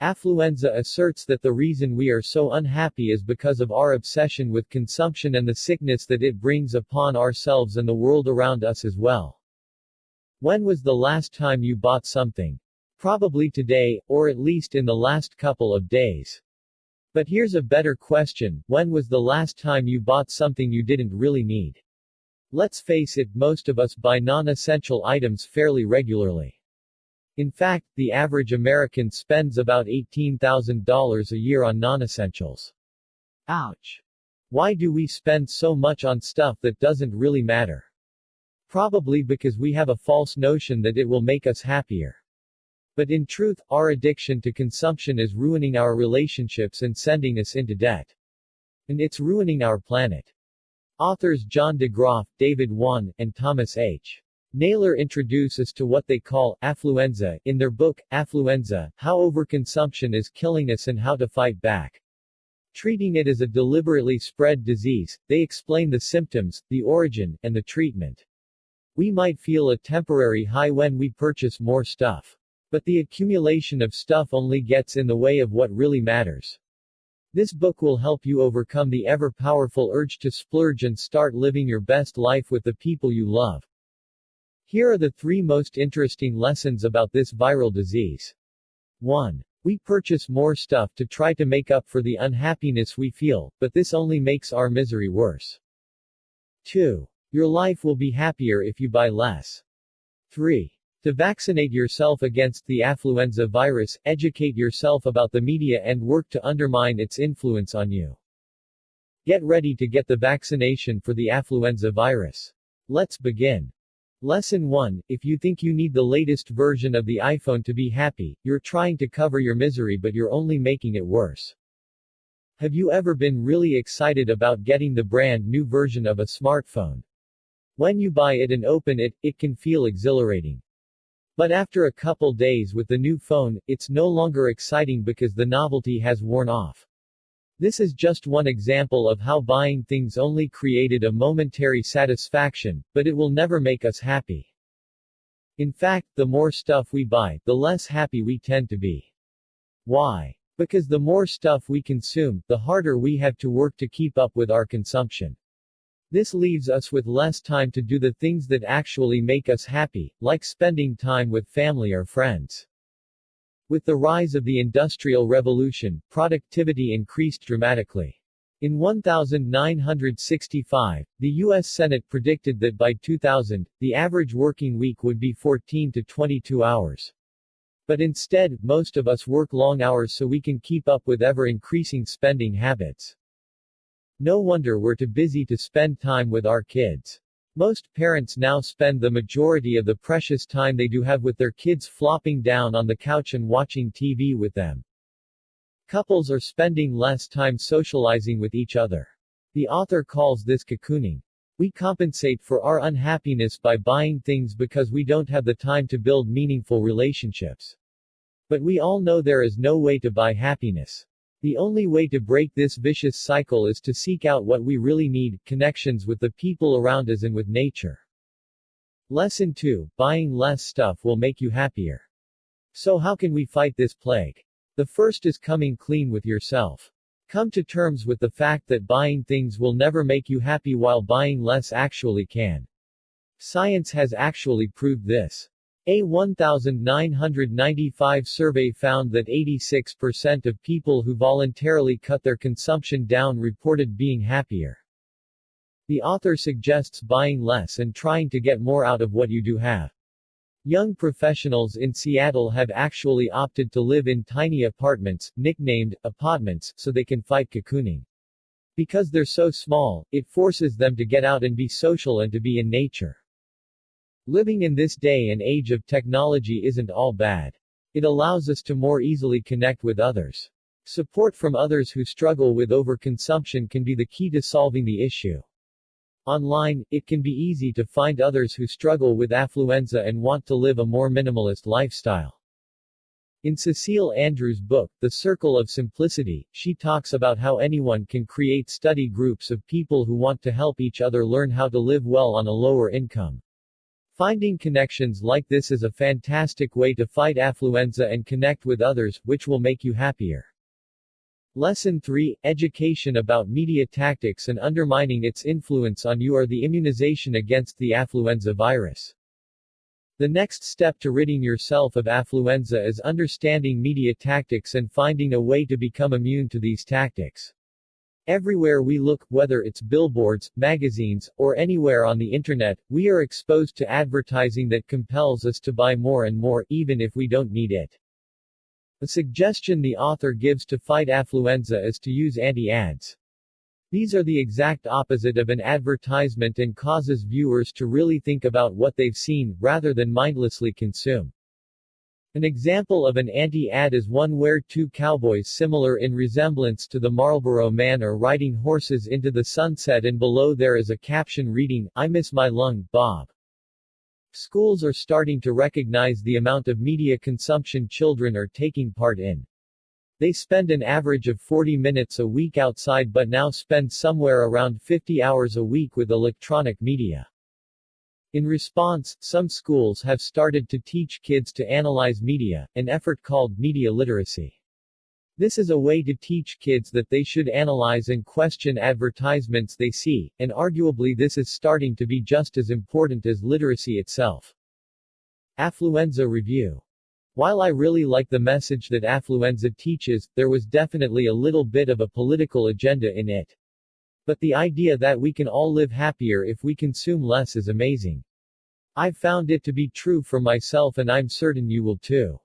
Affluenza asserts that the reason we are so unhappy is because of our obsession with consumption and the sickness that it brings upon ourselves and the world around us as well. When was the last time you bought something? Probably today, or at least in the last couple of days. But here's a better question, when was the last time you bought something you didn't really need? Let's face it, most of us buy non-essential items fairly regularly. In fact, the average American spends about $18,000 a year on non-essentials. Ouch. Why do we spend so much on stuff that doesn't really matter? Probably because we have a false notion that it will make us happier. But in truth, our addiction to consumption is ruining our relationships and sending us into debt. And it's ruining our planet. Authors John De Graaf, David Wann, and Thomas H. Naylor introduce us to what they call affluenza in their book, Affluenza: How Overconsumption is Killing Us and How to Fight Back. Treating it as a deliberately spread disease, they explain the symptoms, the origin, and the treatment. We might feel a temporary high when we purchase more stuff. But the accumulation of stuff only gets in the way of what really matters. This book will help you overcome the ever-powerful urge to splurge and start living your best life with the people you love. Here are the 3 most interesting lessons about this viral disease. 1. We purchase more stuff to try to make up for the unhappiness we feel, but this only makes our misery worse. 2. Your life will be happier if you buy less. 3. To vaccinate yourself against the affluenza virus, educate yourself about the media and work to undermine its influence on you. Get ready to get the vaccination for the affluenza virus. Let's begin. Lesson 1. If you think you need the latest version of the iPhone to be happy, you're trying to cover your misery but you're only making it worse. Have you ever been really excited about getting the brand new version of a smartphone? When you buy it and open it, it can feel exhilarating. But after a couple days with the new phone, it's no longer exciting because the novelty has worn off. This is just one example of how buying things only created a momentary satisfaction, but it will never make us happy. In fact, the more stuff we buy, the less happy we tend to be. Why? Because the more stuff we consume, the harder we have to work to keep up with our consumption. This leaves us with less time to do the things that actually make us happy, like spending time with family or friends. With the rise of the Industrial Revolution, productivity increased dramatically. In 1965, the U.S. Senate predicted that by 2000, the average working week would be 14 to 22 hours. But instead, most of us work long hours so we can keep up with ever-increasing spending habits. No wonder we're too busy to spend time with our kids. Most parents now spend the majority of the precious time they do have with their kids flopping down on the couch and watching TV with them. Couples are spending less time socializing with each other. The author calls this cocooning. We compensate for our unhappiness by buying things because we don't have the time to build meaningful relationships. But we all know there is no way to buy happiness. The only way to break this vicious cycle is to seek out what we really need, connections with the people around us and with nature. Lesson 2. Buying less stuff will make you happier. So how can we fight this plague? The first is coming clean with yourself. Come to terms with the fact that buying things will never make you happy while buying less actually can. Science has actually proved this. A 1995 survey found that 86% of people who voluntarily cut their consumption down reported being happier. The author suggests buying less and trying to get more out of what you do have. Young professionals in Seattle have actually opted to live in tiny apartments, nicknamed apodments, so they can fight cocooning. Because they're so small, it forces them to get out and be social and to be in nature. Living in this day and age of technology isn't all bad. It allows us to more easily connect with others. Support from others who struggle with overconsumption can be the key to solving the issue. Online, it can be easy to find others who struggle with affluenza and want to live a more minimalist lifestyle. In Cecile Andrews' book, The Circle of Simplicity, she talks about how anyone can create study groups of people who want to help each other learn how to live well on a lower income. Finding connections like this is a fantastic way to fight affluenza and connect with others, which will make you happier. Lesson 3: Education about media tactics and undermining its influence on you are the immunization against the affluenza virus. The next step to ridding yourself of affluenza is understanding media tactics and finding a way to become immune to these tactics. Everywhere we look, whether it's billboards, magazines, or anywhere on the internet, we are exposed to advertising that compels us to buy more and more, even if we don't need it. The suggestion the author gives to fight affluenza is to use anti-ads. These are the exact opposite of an advertisement and causes viewers to really think about what they've seen, rather than mindlessly consume. An example of an anti-ad is one where two cowboys similar in resemblance to the Marlboro Man are riding horses into the sunset, and below there is a caption reading, "I miss my lung, Bob." Schools are starting to recognize the amount of media consumption children are taking part in. They spend an average of 40 minutes a week outside but now spend somewhere around 50 hours a week with electronic media. In response, some schools have started to teach kids to analyze media, an effort called media literacy. This is a way to teach kids that they should analyze and question advertisements they see, and arguably this is starting to be just as important as literacy itself. Affluenza Review. While I really like the message that Affluenza teaches, there was definitely a little bit of a political agenda in it. But the idea that we can all live happier if we consume less is amazing. I've found it to be true for myself, and I'm certain you will too.